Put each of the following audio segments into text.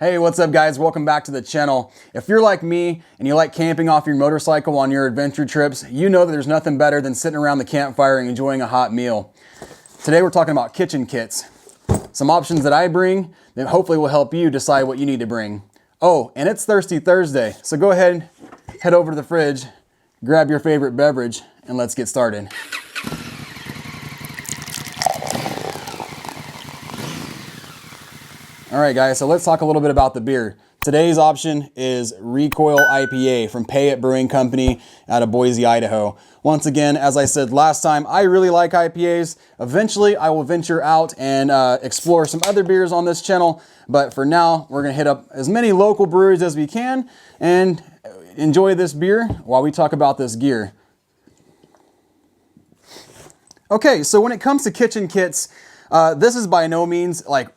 Hey, what's up guys? Welcome back to the channel. If you're like me and you like camping off your motorcycle on your adventure trips, you know that there's nothing better than sitting around the campfire and enjoying a hot meal. Today we're talking about kitchen kits. Some options that I bring that hopefully will help you decide what you need to bring. Oh, and it's Thirsty Thursday, so go ahead, head over to the fridge, grab your favorite beverage, and let's get started. All right guys, so let's talk a little bit about the beer. Today's option is Recoil IPA from Pay It Brewing Company out of Boise, Idaho. Once again, as I said last time, I really like IPAs. Eventually, I will venture out and explore some other beers on this channel. But for now, we're gonna hit up as many local breweries as we can and enjoy this beer while we talk about this gear. Okay, so when it comes to kitchen kits, this is by no means like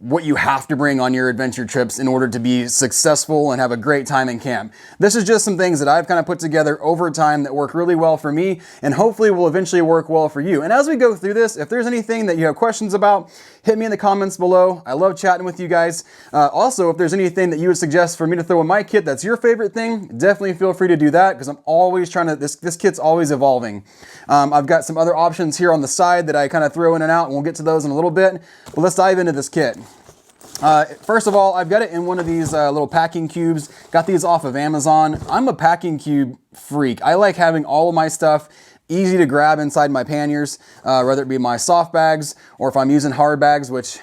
what you have to bring on your adventure trips in order to be successful and have a great time in camp. This is just some things that I've kind of put together over time that work really well for me and hopefully will eventually work well for you. And as we go through this, if there's anything that you have questions about, hit me in the comments below. I love chatting with you guys. Also, if there's anything that you would suggest for me to throw in my kit that's your favorite thing, definitely feel free to do that because I'm always trying to, this kit's always evolving. I've got some other options here on the side that I kind of throw in and out, and we'll get to those in a little bit. But let's dive into this kit. First of all, I've got it in one of these little packing cubes. Got these off of Amazon. I'm a packing cube freak. I like having all of my stuff easy to grab inside my panniers, whether it be my soft bags or if I'm using hard bags, which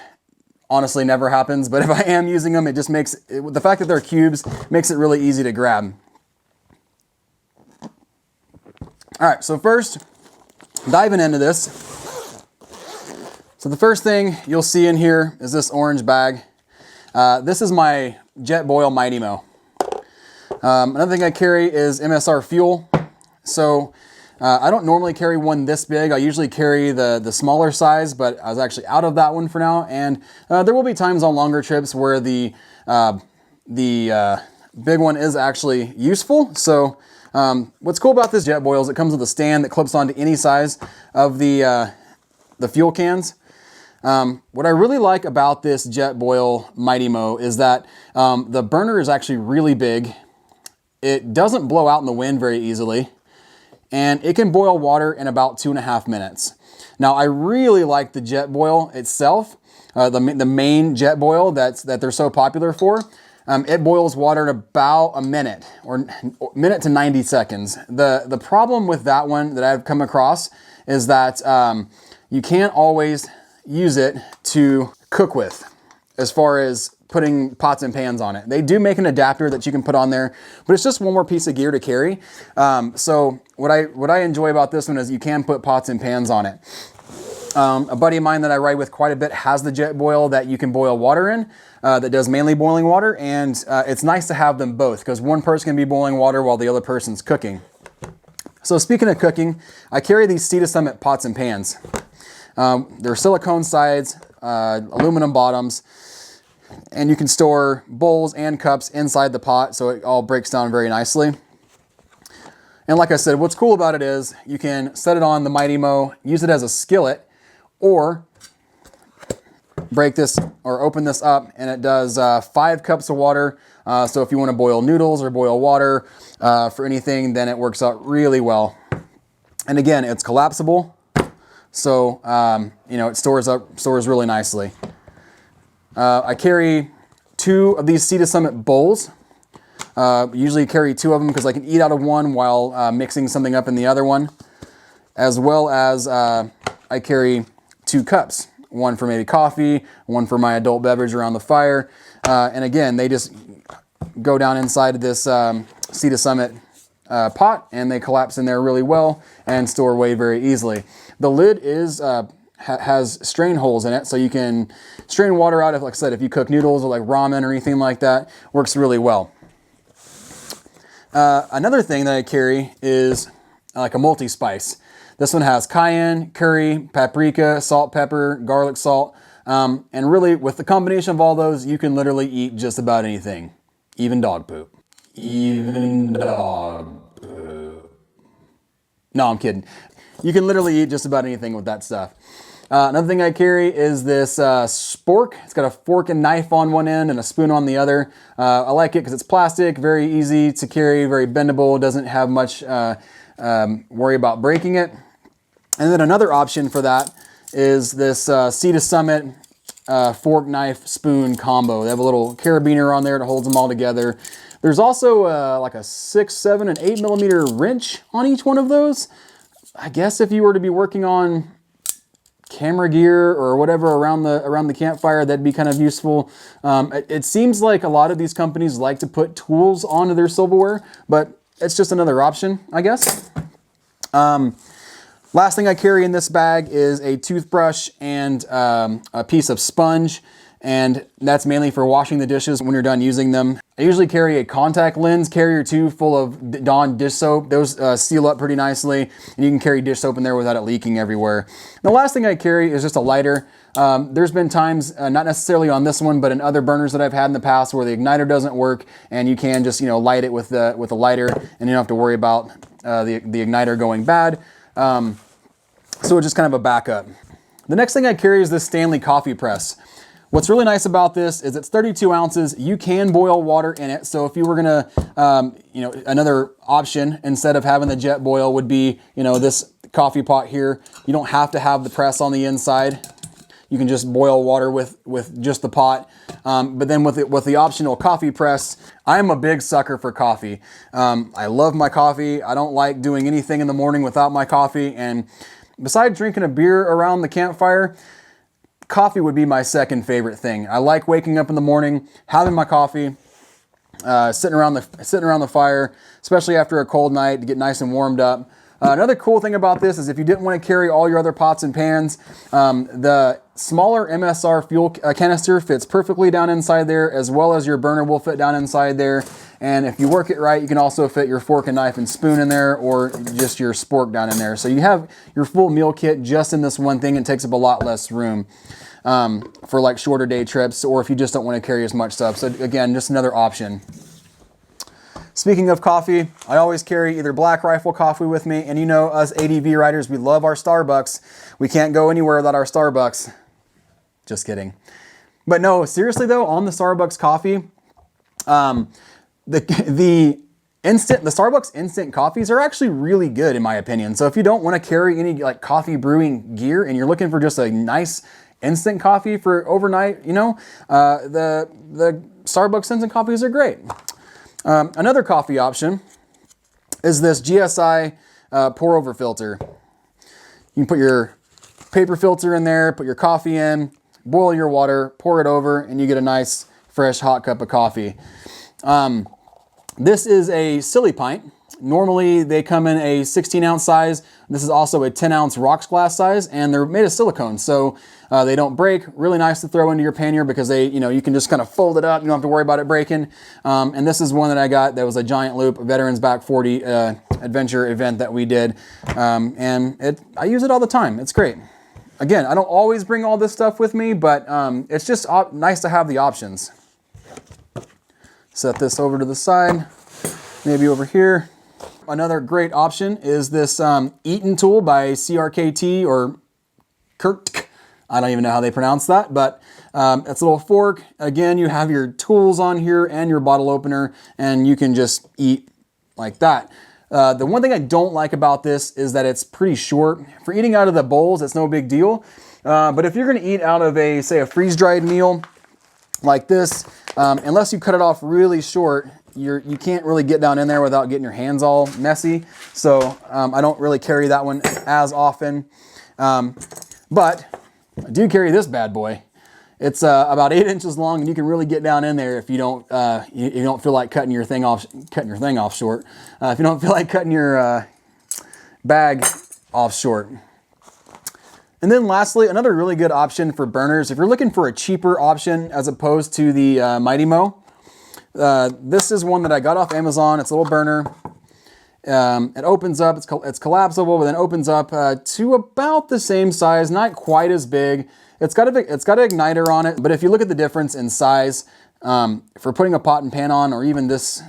honestly never happens. But if I am using them, it just makes, the fact that they're cubes makes it really easy to grab. All right, so first, diving into this. So the first thing you'll see in here is this orange bag. This is my Jetboil Mighty Mo. Another thing I carry is MSR fuel. So I don't normally carry one this big. I usually carry the smaller size, but I was actually out of that one for now. And there will be times on longer trips where the big one is actually useful. So what's cool about this Jetboil is it comes with a stand that clips onto any size of the fuel cans. What I really like about this Jetboil Mighty Mo is that the burner is actually really big. It doesn't blow out in the wind very easily, and it can boil water in about 2.5 minutes. Now, I really like the Jetboil itself, the main Jetboil that they're so popular for. It boils water in about a minute, or minute to 90 seconds. The problem with that one that I've come across is that you can't always use it to cook with as far as putting pots and pans on it. They do make an adapter that you can put on there, but it's just one more piece of gear to carry. So what I enjoy about this one is you can put pots and pans on it. A buddy of mine that I ride with quite a bit has the Jetboil that you can boil water in, that does mainly boiling water, and it's nice to have them both because one person can be boiling water while the other person's cooking. So speaking of cooking, I carry these Sea to Summit pots and pans. They're silicone sides, aluminum bottoms, and you can store bowls and cups inside the pot so it all breaks down very nicely. And like I said, what's cool about it is you can set it on the Mighty Mo, use it as a skillet, or break this or open this up and it does 5 cups of water. So if you want to boil noodles or boil water for anything, then it works out really well. And again, it's collapsible. So, you know, it stores really nicely. I carry 2 of these Sea to Summit bowls. Usually carry 2 of them because I can eat out of one while mixing something up in the other one. As well as I carry 2 cups. One for maybe coffee, one for my adult beverage around the fire. And again, they just go down inside of this Sea to Summit pot and they collapse in there really well and store away very easily. The lid is has strain holes in it, so you can strain water out. If, like I said, if you cook noodles or like ramen or anything like that, works really well. Another thing that I carry is like a multi-spice. This one has cayenne, curry, paprika, salt, pepper, garlic salt, and really with the combination of all those, you can literally eat just about anything, even dog poop. Even dog poop. No, I'm kidding. You can literally eat just about anything with that stuff. Another thing I carry is this spork. It's got a fork and knife on one end and a spoon on the other. I like it because it's plastic, very easy to carry, very bendable, doesn't have much worry about breaking it. And then another option for that is this Sea to Summit fork, knife, spoon combo. They have a little carabiner on there that holds them all together. There's also like a 6, 7, and 8 millimeter wrench on each one of those. I guess if you were to be working on camera gear or whatever around the campfire, that'd be kind of useful. It seems like a lot of these companies like to put tools onto their silverware, but it's just another option, I guess. Last thing I carry in this bag is a toothbrush and a piece of sponge, and that's mainly for washing the dishes when you're done using them. I usually carry a contact lens carrier too, full of Dawn dish soap. Those seal up pretty nicely, and you can carry dish soap in there without it leaking everywhere. And the last thing I carry is just a lighter. There's been times, not necessarily on this one, but in other burners that I've had in the past where the igniter doesn't work, and you can just light it with a lighter, and you don't have to worry about the igniter going bad. So it's just kind of a backup. The next thing I carry is this Stanley coffee press. What's really nice about this is it's 32 ounces. You can boil water in it. So if you were gonna, another option instead of having the Jetboil would be, this coffee pot here. You don't have to have the press on the inside. You can just boil water with just the pot. But then with the optional coffee press, I'm a big sucker for coffee. I love my coffee. I don't like doing anything in the morning without my coffee. And besides drinking a beer around the campfire, coffee would be my second favorite thing. I like waking up in the morning, having my coffee, sitting around the fire, especially after a cold night to get nice and warmed up. Another cool thing about this is if you didn't want to carry all your other pots and pans, the smaller MSR fuel canister fits perfectly down inside there, as well as your burner will fit down inside there. And if you work it right, you can also fit your fork and knife and spoon in there, or just your spork down in there. So you have your full meal kit just in this one thing. It takes up a lot less room for like shorter day trips, or if you just don't want to carry as much stuff. So again, just another option. Speaking of coffee, I always carry either Black Rifle coffee with me, and us ADV riders, we love our Starbucks. We can't go anywhere without our Starbucks. Just kidding. But no, seriously though, on the Starbucks coffee, the Starbucks instant coffees are actually really good in my opinion. So if you don't want to carry any like coffee brewing gear and you're looking for just a nice instant coffee for overnight, the Starbucks instant coffees are great. Another coffee option is this GSI pour over filter. You can put your paper filter in there, put your coffee in, boil your water, pour it over, and you get a nice fresh hot cup of coffee. This is a silly pint. Normally they come in a 16-ounce size. This is also a 10-ounce rocks glass size, and they're made of silicone, so they don't break. Really nice to throw into your pannier because you can just kind of fold it up. You don't have to worry about it breaking. And this is one that I got that was a giant loop, a Veterans Back 40 adventure event that we did, and I use it all the time. It's great. Again, I don't always bring all this stuff with me, but it's just nice to have the options. Set this over to the side, maybe over here. Another great option is this Eaton tool by CRKT or Kurt. I don't even know how they pronounce that, but it's a little fork. Again, you have your tools on here and your bottle opener, and you can just eat like that. The one thing I don't like about this is that it's pretty short. For eating out of the bowls, it's no big deal. But if you're gonna eat out of say a freeze-dried meal like this, unless you cut it off really short, you can't really get down in there without getting your hands all messy. So I don't really carry that one as often. But I do carry this bad boy. It's about 8 inches long, and you can really get down in there if you don't you don't feel like cutting your thing off short. If you don't feel like cutting your bag off short. And then lastly, another really good option for burners, if you're looking for a cheaper option as opposed to the Mighty Mo, this is one that I got off Amazon. It's a little burner. It opens up, it's collapsible, but then opens up to about the same size, not quite as big. It's got an igniter on it, but if you look at the difference in size, for putting a pot and pan on, or even this,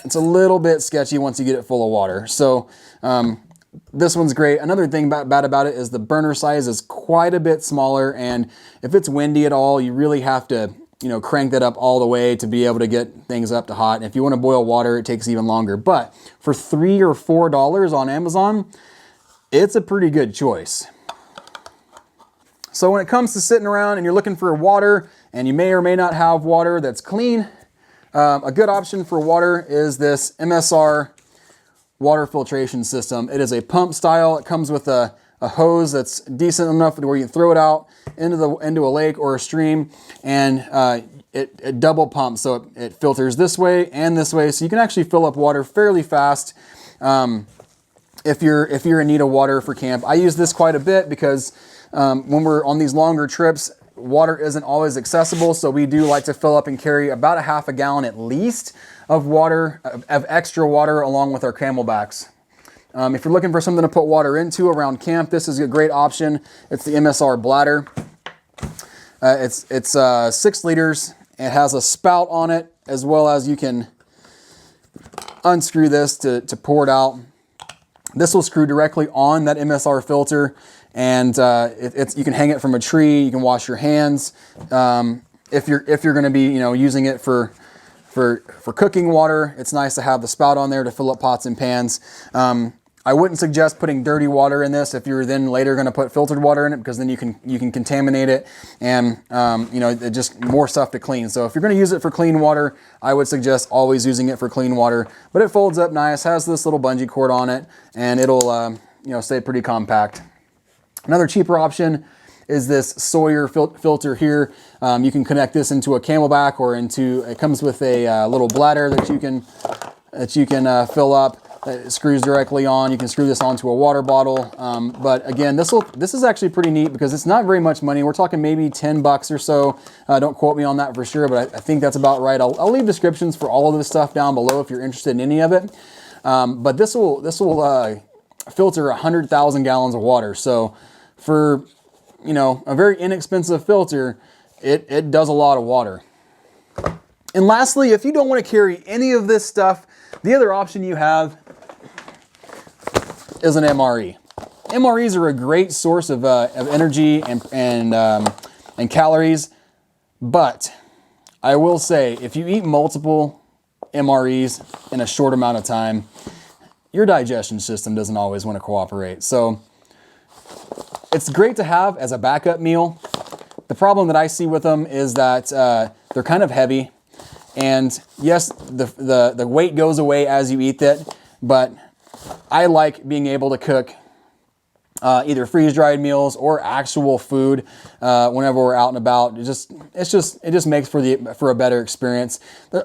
it's a little bit sketchy once you get it full of water. So this one's great. Another thing bad about it is the burner size is quite a bit smaller, and if it's windy at all, you really have to, you know, crank that up all the way to be able to get things up to hot. And if you want to boil water, it takes even longer. But for $3 or $4 on Amazon, it's a pretty good choice. So when it comes to sitting around and you're looking for water, and you may or may not have water that's clean, a good option for water is this MSR water filtration system. It is a pump style. It comes with a hose that's decent enough where you can throw it out into a lake or a stream, and it double pumps, so it filters this way and this way, so you can actually fill up water fairly fast. If you're in need of water for camp, I use this quite a bit because when we're on these longer trips, water isn't always accessible, so we do like to fill up and carry about a half a gallon at least of water, of extra water, along with our Camelbacks. If you're looking for something to put water into around camp, this is a great option. It's the MSR bladder. It's 6 liters. It has a spout on it, as well as you can unscrew this to pour it out. This will screw directly on that MSR filter, and you can hang it from a tree. You can wash your hands. If you're going to be, you know, using it for cooking water, it's nice to have the spout on there to fill up pots and pans. I wouldn't suggest putting dirty water in this if you're then later going to put filtered water in it, because then you can contaminate it, and you know, just more stuff to clean. So if you're going to use it for clean water, I would suggest always using it for clean water. But it folds up nice, has this little bungee cord on it, and it'll you know, stay pretty compact. Another cheaper option is this Sawyer filter here. You can connect this into a Camelback, or it comes with a little bladder that you can fill up. It screws directly on. You can screw this onto a water bottle. But again, this is actually pretty neat because it's not very much money. We're talking maybe 10 bucks or so. Don't quote me on that for sure, but I think that's about right. I'll leave descriptions for all of this stuff down below if you're interested in any of it. But this will filter 100,000 gallons of water. So for, you know, a very inexpensive filter, it does a lot of water. And lastly, if you don't want to carry any of this stuff, the other option you have is an MRE. MREs are a great source of energy and calories, but I will say, if you eat multiple MREs in a short amount of time, your digestion system doesn't always want to cooperate. So it's great to have as a backup meal. The problem that I see with them is that they're kind of heavy, and yes, the weight goes away as you eat it, but I like being able to cook either freeze-dried meals or actual food whenever we're out and about. It just makes for a better experience.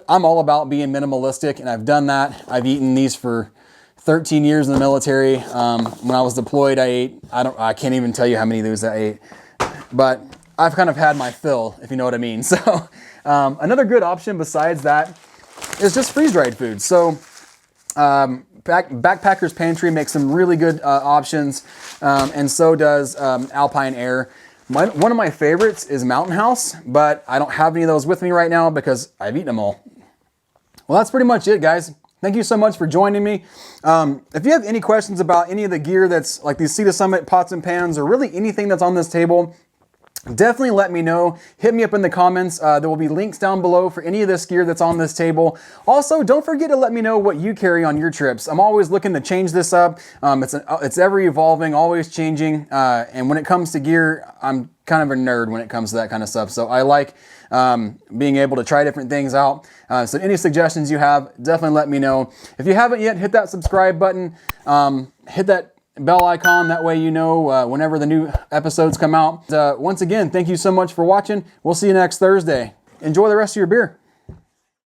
I'm all about being minimalistic, and I've done that. I've eaten these for 13 years in the military. When I was deployed, I can't even tell you how many of those I ate, but I've kind of had my fill, if you know what I mean. So another good option besides that is just freeze-dried food. So Backpacker's Pantry makes some really good options, and so does Alpine Air. One of my favorites is Mountain House, but I don't have any of those with me right now because I've eaten them all. Well, that's pretty much it, guys. Thank you so much for joining me. If you have any questions about any of the gear that's like these Sea to Summit pots and pans, or really anything that's on this table, definitely let me know. Hit me up in the comments. There will be links down below for any of this gear that's on this table. Also, don't forget to let me know what you carry on your trips. I'm always looking to change this up. It's ever evolving, always changing. And when it comes to gear, I'm kind of a nerd when it comes to that kind of stuff. So I like being able to try different things out. So any suggestions you have, definitely let me know. If you haven't yet, hit that subscribe button. Hit that bell icon, that way you know whenever the new episodes come out. Once again, thank you so much for watching. We'll see you next Thursday. Enjoy the rest of your beer.